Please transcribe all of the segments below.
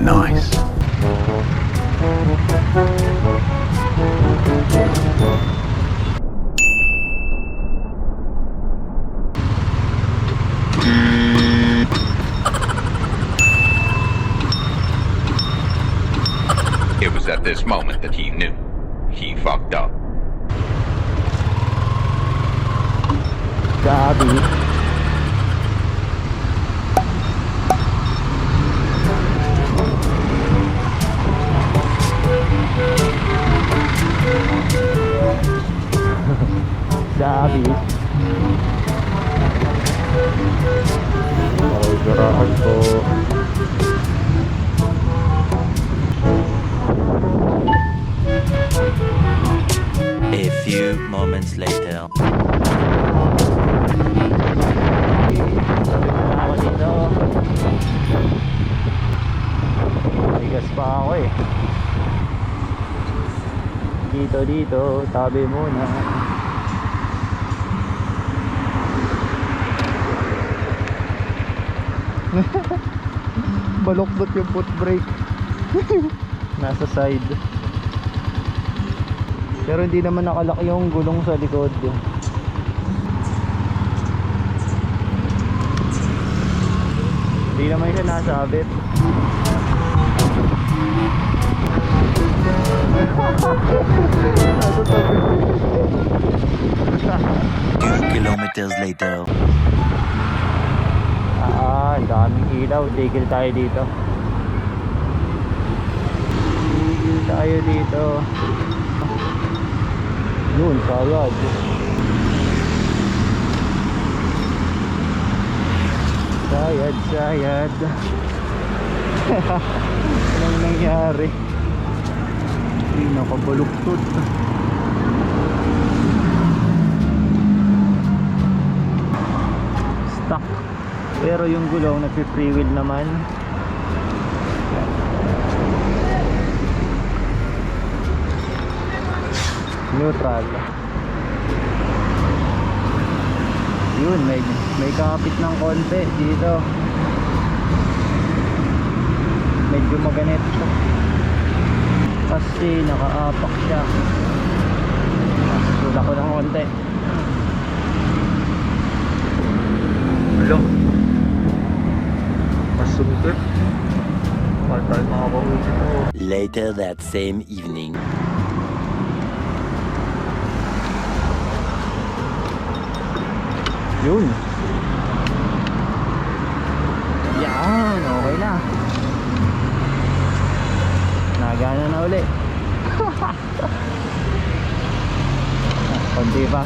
Nice. It was at this moment that he knew. He fucked up. Gabi. Gabi. Okay, garahan po. A few moments later. Ako dito. Bigas pa ako eh. Dito, tabi muna. Balokbot yung foot brake. Nasa side. Pero hindi naman nakalak yung gulong sa likod. Hindi naman siya nasabit. Two kilometers later. Daming ilaw. Tigil tayo dito. Yun, sayad. Sayad. Anong nangyari? Hindi nakabaluktot. Stuck. Pero yung gulong nagpi-free wheel naman. Neutral. Yun, may kapit ng konti dito. Medyo maganit kasi nakaapak siya. Sulat ko ng konti. Hello. Masungkit. Paano tayo makakauwi dito? Later that same evening. Yun. Yan, okay na. Nagana na uli. Konti pa.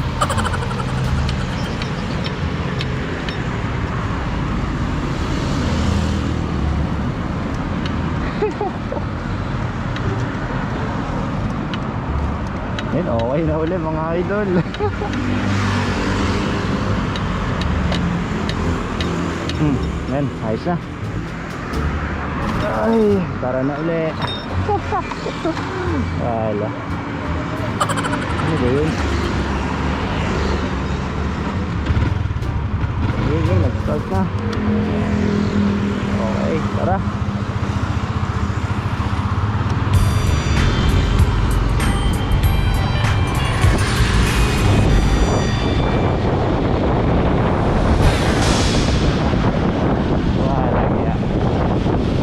Yan, okay na uli mga idol. Yan, ayos na. Ay, tara na uli. Wala. Ano ba yun?